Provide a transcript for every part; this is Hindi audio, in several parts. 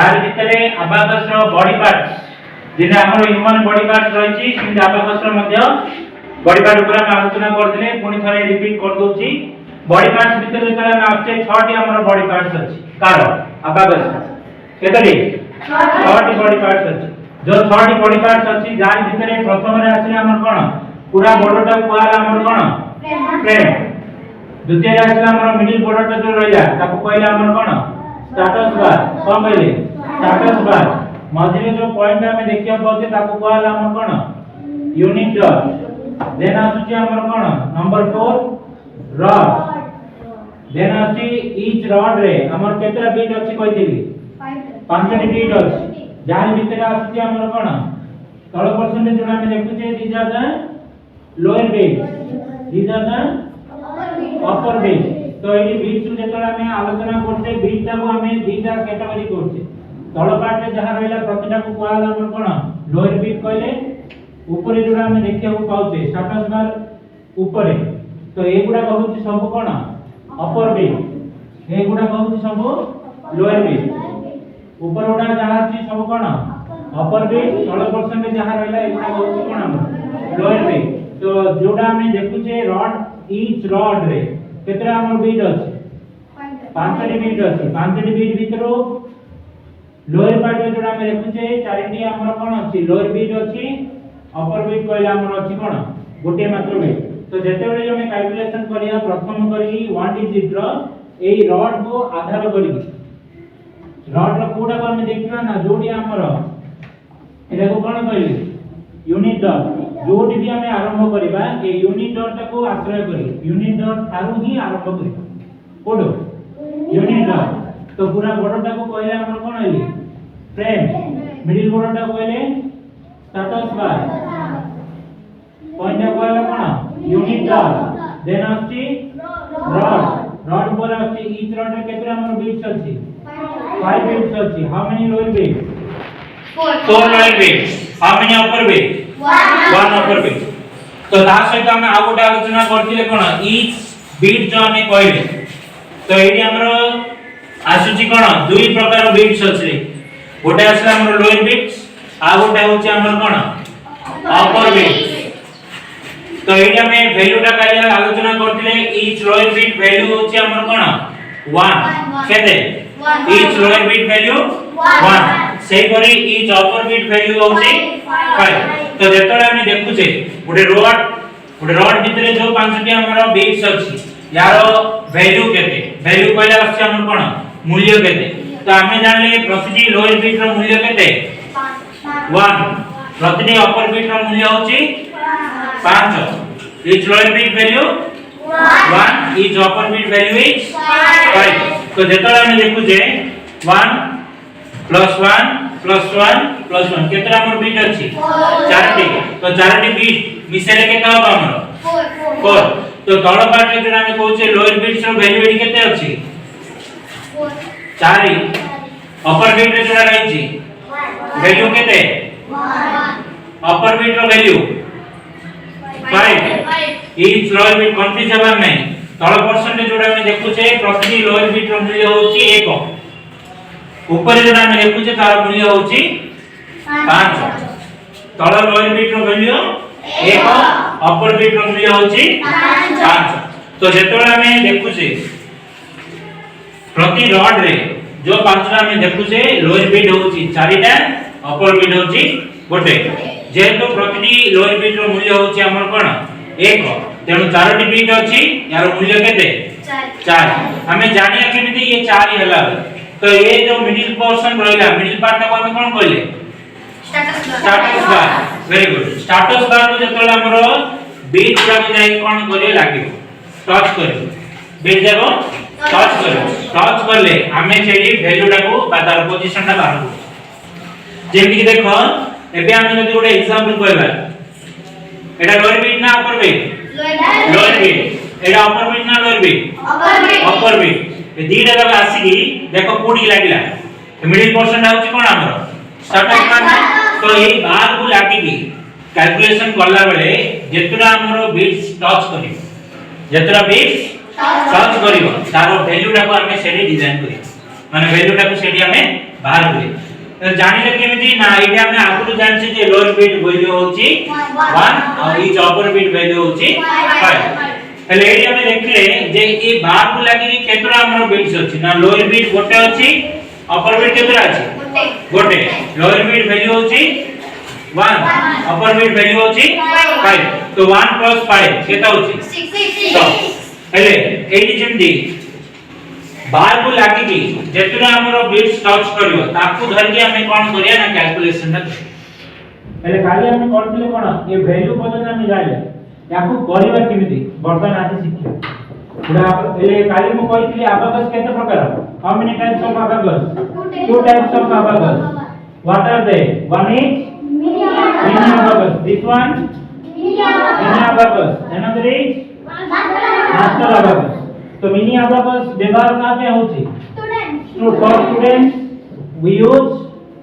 यार भितरे अबाकस रो बॉडी पार्ट्स जिने हमर ह्यूमन बॉडी पार्ट रहिछि सिंध अबाकस रो मध्य बॉडी पार्ट ऊपर हम आलोचना करथिले पुनी थरे रिपीट कर दोछि बॉडी पार्ट्स भितरे जेतले हम आछे 6 टी हमर बॉडी पार्ट्स अछि कार अबाकस केतरी 6 टी बॉडी पार्ट्स अछि जो 6 टी बॉडी पार्ट्स अछि यार भितरे प्रथम रे आछे हमर कोन पूरा बॉडीटा कोआला हमर कोन फ्रेम द्वितीय रे आछे हमर मिडिल बॉडीटा जो रहिला ताको कहला हमर कोन स्टेटस बार कोन कहले स्टेटस बार मझिरे जो पॉइंट हमें देखिया पाउचे ताको कहला हमर कोन यूनिट डॉट देन आछुची हमर कोन नंबर 4 रॉड देन आछी ईच रॉड रे हमर केतरा बीट अछि कहिथिली 5 टी बीट अछि जानि भितरे आछुची हमर कोन तळ परसेंटेज जो हमें देखुचे these are the lower bead these are the upper beat तो एडी बीट सु जेतला हमें आलोचना करते बीट ताको हमें दीटा कैटेगरी करते तळ पार्ट रे जहा रहला प्रतिटा को कहला हमर कोन लोअर बीट कहले ऊपर जोडा हमें देखिया को पाउचे स्टेटस बार ऊपर तो एगुडा कहूची सब कोन अपर बीट एगुडा कहूची सब लोअर बीट ऊपर उडा जहा छी सब कोन अपर बीट तळ परसेंटेज जहा रहला एगुडा कहूची कोन हमर लोअर बीट तो जोडा हमें देखुचे रॉड ईच रॉड रे केतरा हमर बीट अछि 5 टी बीट अछि 5 टी बीट भितरो लोअर पार्ट रे जोडा हमें देखुचे 4 टी हमर कोन अछि लोअर बीट अछि अपर बीट कहला हमर अछि कोन गोटे मात्र बीट तो जेते बेले हमें कैलकुलेशन करिया प्रथम करी 1 डिजिट रो एई रॉड को आधार करी रॉड रो कोडा को हमें देखिना ना जोडी हमर एटा को कोन कहली यूनिट डॉट जोडी भी हमें आरंभ करिबा ए यूनिट डॉट को आश्रय करी यूनिट डॉट थारु ही आरंभ करिबा कोडो यूनिट डॉट तो पूरा बॉर्डरटा को कहले हमर कोन आइली फ्रेम मिडिल बॉर्डरटा कहले स्टेटस बार पॉइंट कहले कोन यूनिट डॉट देन आछि रॉड रॉड पर आछि ईच रॉड रे केतरा हमर बीट्स अछि 5 बीट्स अछि how many lower beat 4 lower beat how many upper beat 1 upper beat तो ता सहित हम आ गोटे आलोचना करथिले कोन ईच बीट जो हमें कहले तो एडी हमर आसुची कोन दुई प्रकार बीट्स अछि गोटे आसला हमर लोअर बीट्स आ गोटे होची हमर कोन अपर बीट तो एडी हमें वैल्यू टा काया आलोचना करथिले ईच लोअर बीट वैल्यू होची हमर कोन 1 केते ईच लोअर बीट वैल्यू 1 सेही करी ईच अपर बीट वैल्यू होची 5 तो जेतले हम देखुचे गोटे रॉड भितरे जो 5 टी हमर बीट्स अछि यारो वैल्यू केते वैल्यू कहला अछि हमर कोन मूल्य केते तो हमें जानले प्रतिटी लोअर बीट रो मूल्य केते 1 प्रतिटी अपर बीट रो मूल्य होची 5 each lower beat value 1 each upper beat value is 5 तो जेतले हम देखुचे 1 + 1 + 1 + 1 केतरा हमर बीट अछि 4 टी तो 4 टी बीट मिसेले केता हो हमर 4 तो तळ पार्ट रे हम कहूचे लोअर बीट्स रो वैल्यू एडी केते अछि 4 अपर बीट रे जोडा रही छी वैल्यू केते 1 अपर बीट रो value 5 each lower bead confuse हबा नै तळ परसेंटेज जोडा हम देखुचे प्रति लोअर बीट रो मूल्य होची 1 ऊपर जोडा हम देखुचे तार मूल्य होची 5 तळ लोअर बीट रो वैल्यू 1 अपर बीट रो मूल्य होची 5 तो जेतोला हम देखुचे प्रति रॉड रे जो पांचटा हम देखुचे लोअर बीट होची 4 टा अपर बीट होची गोटे जेहेतु प्रतिटी लोअर बीट रो मूल्य होची हमर कोन 1 तेनु 4 टी बीट अछि यार मूल्य केते 4 हमें जानिया केमिति ये 4 हला तो ये जो मिडिल पोर्शन रहिला मिडिल पार्ट को हम कोन कहले status bar very good status bar को जतला हमर बीट जाके जाई कोन करे लागियो टच करे बीट जाको टच करले हमें सेडी वैल्यू टाको तार पोजीशन टा बाहर जेमि कि देखो एबे हम जदी गोटे एग्जांपल कहबा एटा लोअर बीट ना अपर बीट लोअर बीट एटा अपर बीट ना lower beat upper beat A दीटा जगह आसी की देखो कोडी लागिला मिडिल पोर्शन होची कोन हमर स्टेटस बार तो ए बार को लागी की कैलकुलेशन करला बेले जेतरा हमर बीट्स टच करी जेतरा बीट्स टच करिवो तारो वैल्यू टाको हमें सेडी डिजाइन करी माने वैल्यू टाको सेडी हमें बाहर हुए तो जानिले केमिति ना एटा हम आगु जानछि जे लोअर बीट वैल्यू होछि 1 और इच अपर बीट वैल्यू होछि 5 हेले एटी हम देखले जे ए बार को लागि केतरा हमर बीट्स अछि ना लोअर बीट गोटे अछि अपर बीट केतरा अछि गोटे लोअर बीट वैल्यू होछि 1 अपर बीट वैल्यू होछि 5 तो 1 + 5 केता होछि 6 तो हेले एटी जेमदी बार को लागि कि जेतरा हमर बीट्स टच करियो ताकू धर के हमें कोन करिया ना कैलकुलेशन ना हेले खाली हमें करथिले कोन ये वैल्यू पदन हम जाइले याकू करिवा केमिति वर्तमान आदि शिक्षा पुरा हेले खाली मु कहितली अबाकस केते प्रकार how many types of abacus two types of abacus what are they one is mini abacus this one mini abacus another is master abacus तो मिनी अबाकस व्यवहार कहां पे होची students for students we use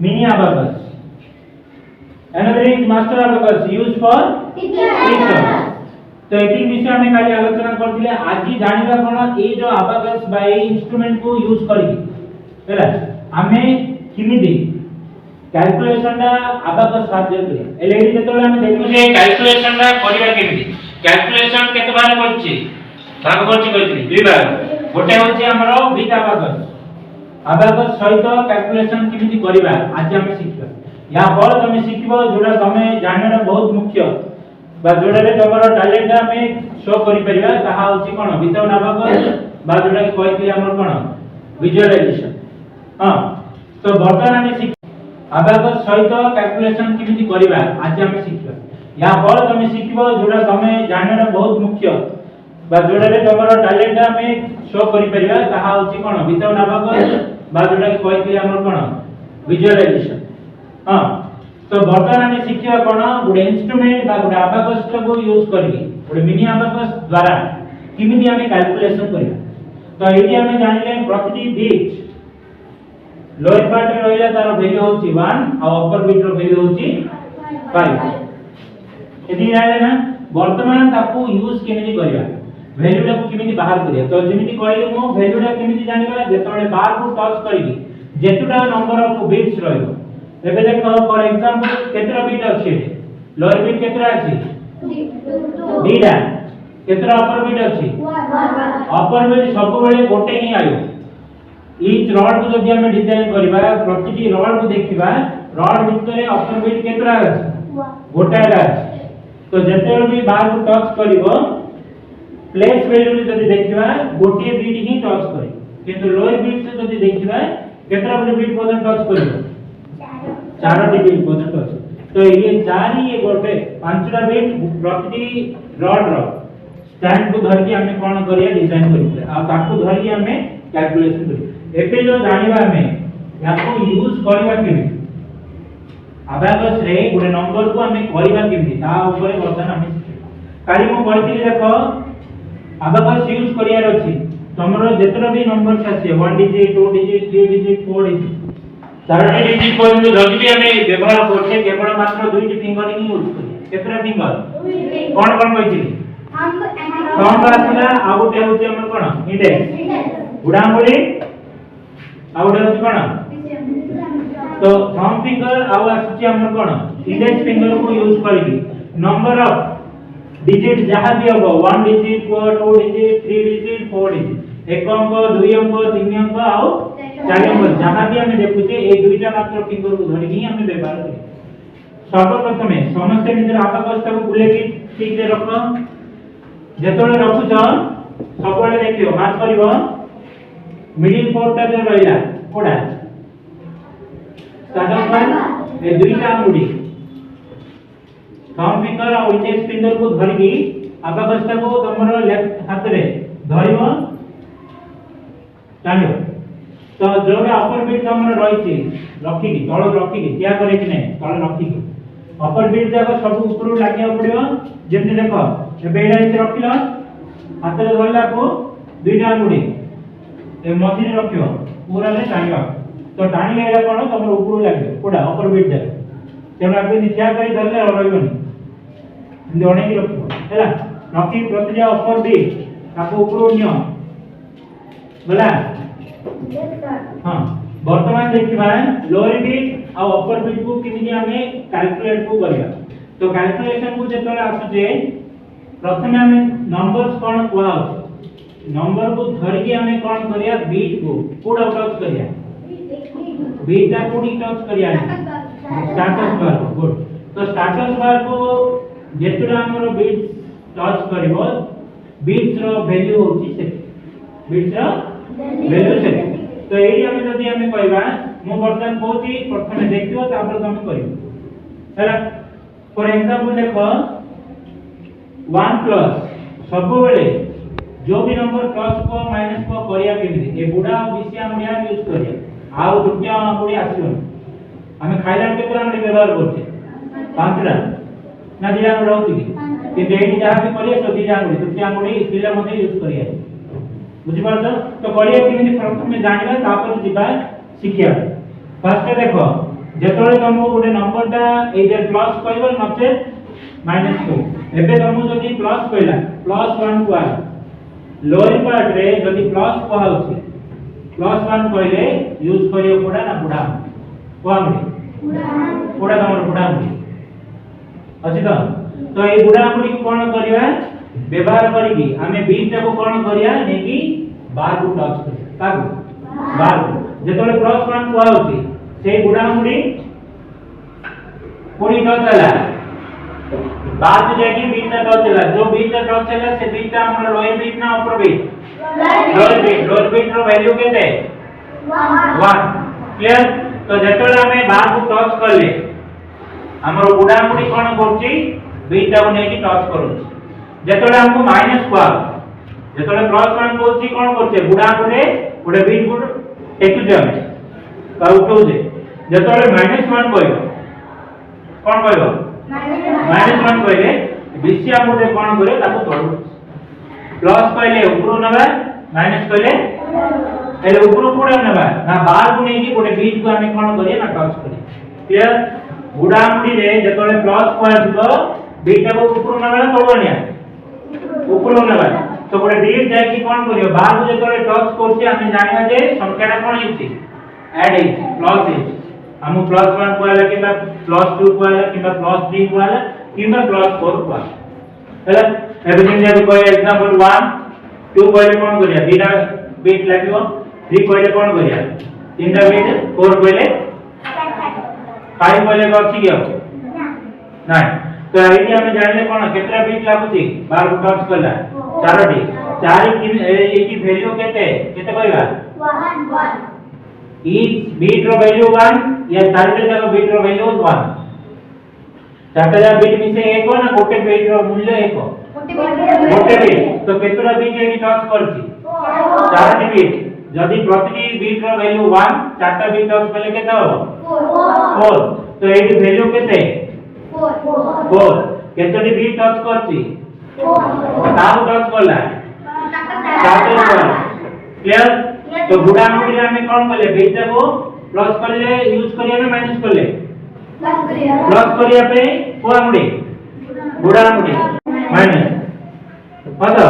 mini abacus another is master abacus used for teachers तो एटी विषय में खाली आलोचना करथिले आज जानिबा कोन ए जो अबाकस बाय इंस्ट्रूमेंट को यूज करी हैला हमें किमिदि कैलकुलेशन दा अबाकस साहाय्य करी एलईडी जेतले हम देखु जे कैलकुलेशन दा करिवा केमिदि कैलकुलेशन केते बार करछि भाग करछि कहितली दुई बार गोटे होछि हमरो विथ अबाकस अबाकस सहित कैलकुलेशन किमिदि करिवा आज हम शिखबा या पर તમે શીખવો જોડા તમે જાણવાનો बहुत मुख्य बा जोड़ारे तमरो टैलेंट हमें शो करि परिबा ताहा होछि कोन विदाउट अबाकस बा जोड़ा के कहथि हमर कोन विजुअलाइजेशन हां तो वर्तमान हम शिख अबाकस सहित कैलकुलेशन किमिति करिबा आज हम शिखबा या पर તમે શીખવો જોડા તમે જાણવાનો बहुत मुख्य बा जोड़ारे तमरो टैलेंट हमें शो करि परिबा ताहा होछि कोन विदाउट अबाकस बा जोड़ा के कहथि हमर कोन विजुअलाइजेशन हां तो वर्तमान हम शिखिया कोन गुडे इंस्ट्रूमेंट बा गुडे अबाकस को यूज करबी गुडे मिनी अबाकस द्वारा किमिति हम कैलकुलेशन करिया तो एटी हम जानिले प्रति बीट लोअर पार्ट रे रहिला तार वैल्यू होची 1 और अपर बीट रो वैल्यू होची 5 एटी जानिले ना वर्तमान ताकू यूज केमिति करिया वैल्यू ला केमिति बाहर करिया तो जेमिति कहले मो वैल्यू ला केमिति जानिबा जेतोले बार को टच करबी जेतुटा नंबर ऑफ बीट्स रहइबो एबे देखो फॉर एग्जांपल केतरा बीट अछि लोअर बीट केतरा अछि दीटा केतरा अपर बीट अछि अपर बीट सब बेले गोटे ही आयो ईच रॉड को जदि हम डिजाइन करबा प्रतिटी रॉड को देखिबा रॉड भितरे अपर बीट केतरा अछि गोटा अछि तो जेते भी बार को टच करिवो प्लेस वैल्यू जदि देखिबा गोटे बीट ही टच करे किंतु लोअर बीट से जदि देखिबा केतरा बीट पदन टच करिवो 4 डिग्री पदन टच तो ये चार ही ये गोटे पांचटा बीट प्रतिटी रॉड रो स्टैंड को धर के हमें कोन करिया डिजाइन करिया आ ताको धर के हमें कैलकुलेशन करिया एबे जो जानिबा हमें याको यूज करबा केमि अबाकस रे गुडे नंबर को हमें करबा केमि ता ऊपर वर्तमान हमें काली मो कहती देखो अबाकस यूज करिया अछि तमरो जेतरा भी नंबर छै 1 digit 2 digit 3 digit 4 digit 30 digit पर्यंत जदि भी हमें व्यवहार करछे केवल मात्र दुईटी फिंगर ही यूज करिया केतरा फिंगर कोन कोन कहितली थंब आसीला आ गोटे होचे हमर कोन इंडेक्स गुडांगुली आ गोटे होचे कोन तो थंब फिंगर आ आसी हमर कोन इंडेक्स फिंगर को यूज करिकी नंबर ऑफ डिजिट जहां भी हो 1 डिजिट 2 डिजिट 3 डिजिट 4 डिजिट एक अंक 2 अंक 3 अंक आ 4 अंक जहां भी हमें देखुचे ए दुईटा मात्र फिंगर को धरि ही हमें व्यवहार करी सर्वप्रथम समस्त निजर अबाकस को बुलेकी ठीक से रखो जेतोले रखुछ सबले देखियो मार्क करिवो मिडिल पोर्ट ता रहिला कोडा स्टार्ट वन ए दुईटा मुडी थंब फिंगर और इंडेक्स फिंगर को धरिकी अबाकस को तमरो लेफ्ट हाथ रे धरिवो चालियो तो जोडा अपर बीट हमर रहिछि रखी की तळ रखी की क्या करे कि नै तळ रखी की अपर बीट जाको सब ऊपर लागिया पड़ियो जेमति देखो ए बेडा इते रखिलो हाथ रे धरला को दुईटा मुडी ए मथि रे रखियो पूरा ले टाणियो तो टाणी एला कोन तमर ऊपर लागियो कोडा अपर बीट जा तेना आपे नित्या करी धरले रहइबनी जोणे की रखियो हैला रखी प्रतिजा अपर बीट ताको ऊपर नियो बोला हां वर्तमान देखिबा लोअर बीट और अपर बीट को किमिति हमें कैलकुलेट को करिया तो कैलकुलेशन को जेतले आसुचे प्रथमे हमें नंबर्स कोन कोआ नंबर को धरि के हमें कोन करिया बीट को कोड टच करिया बीट ता कोडी टच करिया स्टेटस बार गुड तो स्टेटस बार को जेतुरा हमर बीट टच करिवो बीट्स रो वैल्यू होची से बीट्स रो वैल्यू से तो एई हमें जदी हमें कहबा मो वर्तमान कोची प्रथमे देखियो तापर हम करियो हैला फॉर एग्जांपल देखो 1 प्लस सब बेले जो भी नंबर प्लस को माइनस को करिया केमिति ए बुढा विषय मुडिया यूज करिया आउ दुटिया मुडी आसीबो हमें खाइला के पूरा मुडी व्यवहार करछे पांचरा ना दिया मुडी रहउती कि देही जहां भी करिया तो दिया मुडी दुटिया मुडी इथिला मध्ये यूज करिया बुझि पारछ तो करिया केमिति प्रथमे जानिबा तापर जिबा शिखिया फर्स्ट देखो जेतोले तुमको गोटे नंबरटा एइदर प्लस कहबो नचे माइनस को एबे तुमको जदी प्लस कहला प्लस 1 को लोअर पार्ट रे जदी प्लस को होछि प्लस 1 कहले यूज करियो कोडा ना बुढा कोन बुढा तमर बुढा अछि तो ए बुढा मुडी को कोन करिया व्यवहार करिकी हमें बीट को कोन करिया नेकी बार को टच करिया ताको बार जेतोले प्लस 1 को होछि से बुढा मुडी कोडी टच चला बाद में जाके बीट का टच चला जो बीट का टच चला से बीट का हमर लोअर बीट ना अपर बीट लोअर बीट रो वैल्यू केते 1 क्लियर तो जेतोले हमें बार को टच करले हमर बुढा मुडी कोन करछि बीट को नेकी टच करूछि जेतोले हमको माइनस को जेतोले प्लस 1 करछि कोन करछे बुढा मुडी गोटे बीट को टेकु जे तो उठौ जे जेतोले माइनस 1 कहबो कोन कहबो माइनस 1 कहले विषय मुडे कोन करे ताको तोड़ प्लस कहले ऊपर नबा माइनस कहले एले ऊपर कोडा नबा ना बार को नेकी गोटे बीट को हमें कोन करिया ना टच करिया क्लियर बुढा मुडी रे जेतोले प्लस को आइबो बीट को ऊपर नबा ना तोड़निया ऊपर नबा तो गोटे बीट जाय कि कोन करियो बार को जेतोले टच करछि हमें जानिबा जे संख्याटा कोन हिची ऐड है प्लस है हम प्लस 1 को आला किबा प्लस 2 को आला किबा प्लस 3 को आला किबा प्लस 4 को आला हैला एवरीथिंग जे कोई एग्जांपल 1 2 कहले कोन करिया बिना बीट लागियो 3 कहले कोन करिया तीनटा बीट 4 कहले 5 कहले अछि कियो ना तो एई हम जानले कोन केतरा बीट लागुची बार को टच करला चारोटी चारि की वैल्यू केते केते कहबा 1 each bit रो वैल्यू 1 या चारटे जाक बीट रो वैल्यू 1 चारटे जाक बीट मिसे 1 ना गोटे बीट रो मूल्य 1 गोटे बीट तो केतरा बीट एनी टच करछि चारटी बीट जदी प्रति बीट रो वैल्यू 1 चारटा बीट टच करले केते हो 4 तो एडी वैल्यू केते 4 केतडी बीट टच करछि 4 ताऊ टच करला चारटे क्लियर तो बुढा मुडी हमें कोन करले बीटा को प्लस करले यूज करिया ना माइनस करले प्लस करिया पे कोआ मुडी बुढा मुडी माइनस पता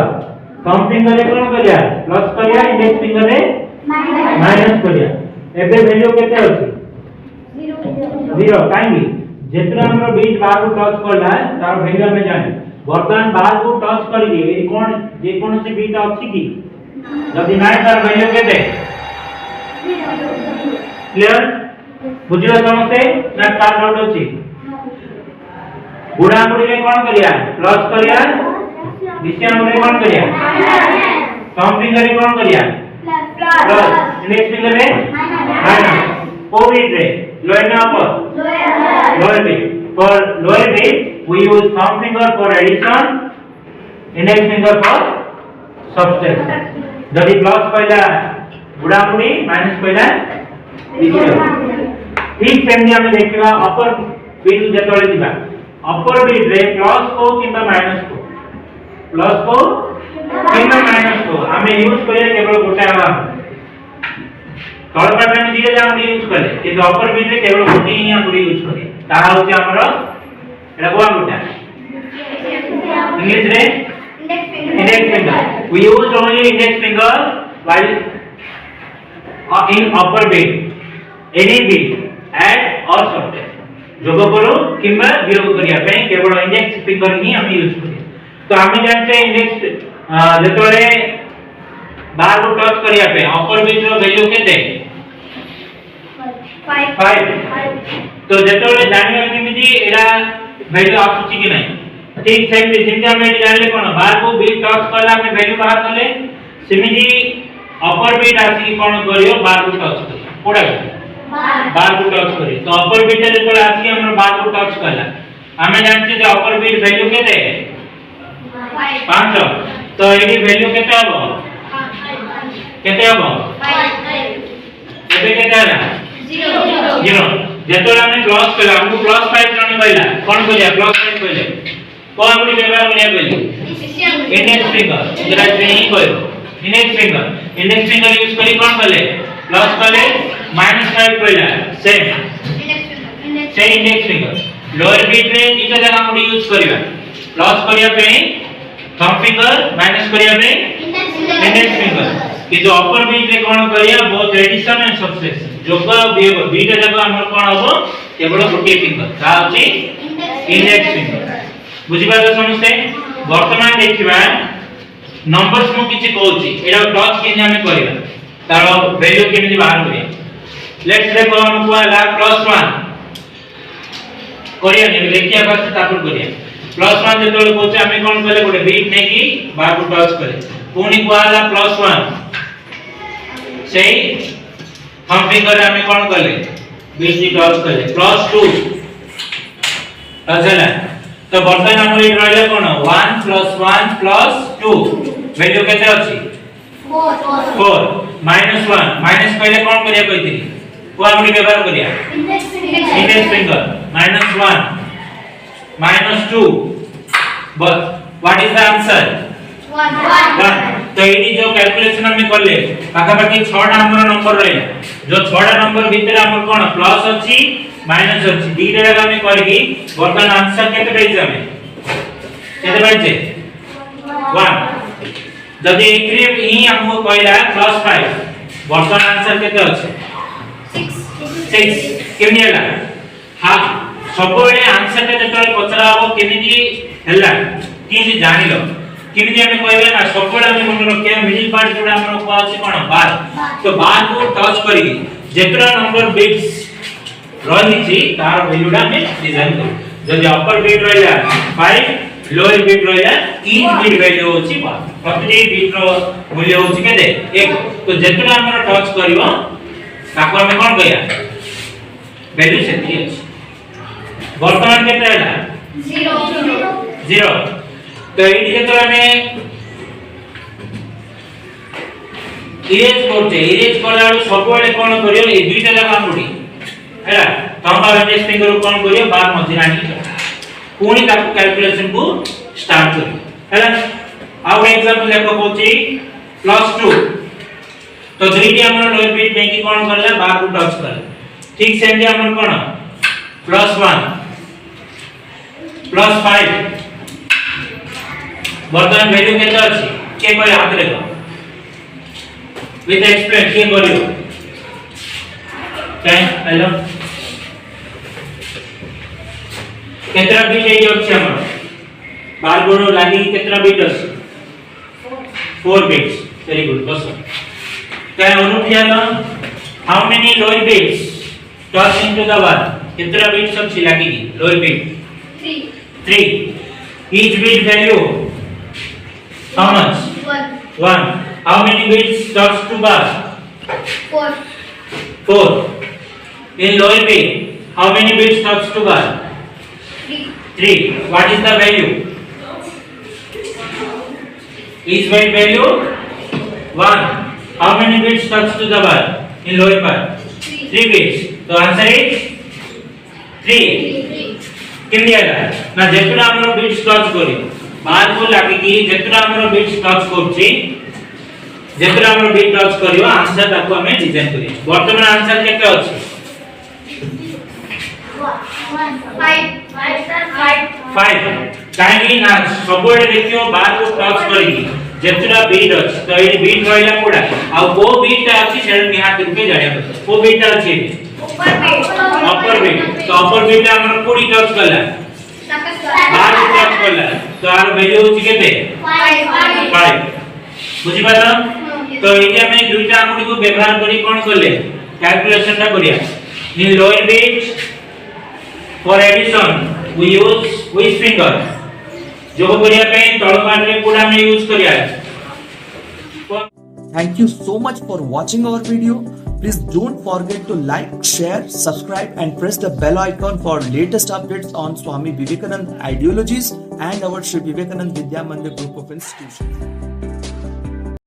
कम फिंगर रे कोन करिया प्लस करिया इंडेक्स फिंगर रे माइनस करिया एबे वैल्यू केते अछि 0 काहेकि जेतरा हमर बीट बार को टच करला तार वैल्यू हमें जानि वर्तमान बार को टच करिए ए कोन जे कोन से बीट अछि की जदी नाय तार वैल्यू केते क्लियर बुझियो समझते ना तार डाउट अछि बुढा मुडी रे कोन करिया प्लस करिया विषय मुडी कोन करिया कम फिंगर रे कोन करिया प्लस नेक्स्ट फिंगर रे माइनस को बीट रे लोअर ना upper lower beat for lower beat we use thumb finger for addition index finger for subtraction जदि प्लस कहला बुढा मुडी माइनस कहला विषय ठीक सेमनी हम देखिबा अपर बीट जेतले दिबा अपर बीट रे प्लस को किबा माइनस को प्लस को किबा माइनस को हमें यूज करिया केवल गोटे हवा तळ पार्ट में दिए जा हम यूज करे कि अपर बीट रे केवल गोटे ही हम यूज करे ता होची हमर एला गोवा गोटा इंग्लिश रे index finger we use only index finger while in upper beat any bit add और सबट्रैक्ट जोग करो किंबा वियोग करिया पे केवल इंडेक्स फिंगर ही हम यूज करिया। तो हम जानते इंडेक्स जेतोले बार को टच करिया पे अपर बीट रो वैल्यू केते 5 तो जेतोले जानिया केमिति एरा वैल्यू आसुची कि नहीं ठीक सेमति जेंति हम एटी जानले कोन बार को बीट टच करला हम वैल्यू बाहर करले सेमिति अपर बीट आसी कोन करियो बार को टच करियो कोडा बार को टच करियो तो अपर बीट जेतोले आसी हम बार को टच करला हमें जानते जे अपर बीट वैल्यू केते 5 तो एडी वैल्यू केते हबो केते हबो 5 एबे केते आला 0 जेतोला हमने प्लस कला हमको प्लस 5 जने कहला कोन कहलिया प्लस 5 कहले कोन गुडी व्यवहार करिया कहली इंडेक्स फिंगर जेरा नहीं कहयो इंडेक्स फिंगर यूज करी कोन कहले प्लस कहले -5 कहला same index finger lower beat रे इटा जगह हम यूज करिया प्लस करिया पे थंब फिंगर माइनस करिया पे इंडेक्स फिंगर कि जो अपर बीट रे कोन करिया बोथ एडिशन एंड सबट्रैक्शन जोग वियोग बीटा जगह हमर कोन हबो केवल गोटे फिंगर ता होची इंडेक्स फिंगर बुझि पालो समझते वर्तमान देखिबा नंबर्स मु किछि कहूची एरा टच किने हमें करिया तार वैल्यू किने बाहर करिया लेट्स देखो हम कोला +1 करिया ने देखिया बस तापर करिया +1 जेतोले कोचे हमें कोन कले गोटे बीट ने की बार को टच करे पुनी कोला +1 सेही हम फिंगर हमें कौन करले बीच की टच करले +2 टच है तो वर्तमान हमर ई रहले कोन 1 + 1 + 2 वैल्यू केते अछि 4 -1 माइनस पहले कौन करिया कहितरी को हमनी व्यवहार करिया इंडेक्स फिंगर -1 -2 बस व्हाट इज द आंसर 1 तो एडी जो कैलकुलेशन हम करले पाखा पाखी 6 टा हमर नंबर रहले जो 6 टा नंबर भीतर हमर कोन प्लस अछि माइनस अछि दीटा जगह में करगी वर्तमान आंसर केते पाइछे हमें केते पाइछे 1 जदी एकरे ही हमको कहला +5 वर्तमान आंसर केते अछि 6 केमि हला हां सबले आंसर के जेतले पचरा हो केमिति हला किछि जानिलो किमिति हमें कहबे ना सबले हम मन रखिया मिडिल पार्ट जोडा हमर को अछि कोन बार तो बार को टच करी जेतरा नंबर बिट्स रही छी तार वैल्यूडा में डिजाइन करू जदि अपर बिट रहला 5 लोअर बिट रहला ईच बिट वैल्यू होची 1 प्रति बिट रो मूल्य होची केते 1 तो जेतरा हमर टच करिवो ताको हम कोन कहया वैल्यू सेती अछि वर्तमान केते हला 0 तो एडी जेतरा में इरेज करला सबले कोन करियो ए दुईटा जगह हमडी हैला तंबा इंडेक्स फिंगर कोन करियो बार मध्य रानी पुणी ताको कैलकुलेशन को स्टार्ट करियो हैला आउ एग्जांपल देखो कोची +2 तो दुईटी हमर लोअर बिट में की कोन करला बार को टच करला ठीक सेम जे हमर कोन +1 +5 वर्तमान वैल्यू केते अछि के कोइ हाथ रे विथ एक्सप्लेन के करियो काय हेलो केतरा बिट एई अछि हमर बार गोरो लागि केतरा बिट अछि 4 बिट्स वेरी गुड बस काय अनुप जानो how many lower beads touch into the bar केतरा बिट्स अछि लागि lower bead 3 each bit value how much 1 how many bits touch to bar 4 in lower bit how many bits touch to bar 3 what is the value each bit value 1 how many bits touch to the bar in lower bar 3 bits so answer is 3 केमि आला ना जेतरा हमरो बिट्स टच करी बार को लागी कि जेतरा हमरो बिट्स टच करछि जेतरा हमरो बिट टच करियो आंसर ताको हमें डिजाइन करी वर्तमान आंसर केते अछि 5 काहे ना सबोडे देखियो बार को टच करी जेतरा बिट अछि तो ए बिट रहला कोडा आ को बिट अछि सेल निहात रूपे जानिया को बिट अछि अपर बीट तो अपर बीट हमर कोडी टच कला बार टच कला तो आर वैल्यू होची केते 5 बुझी पाता तो एटी हमें दुईटा आंगुठी को व्यवहार करी कोन करले कैलकुलेशन टा करिया in lower beat for addition we use which finger जो करिया पे तळ पार्ट कोड हम यूज करिया Thank you so much for watching our video. Please don't forget to like, share, subscribe and press the bell icon for latest updates on Swami Vivekananda ideologies and our Sri Vivekananda Vidya Mandir group of institutions.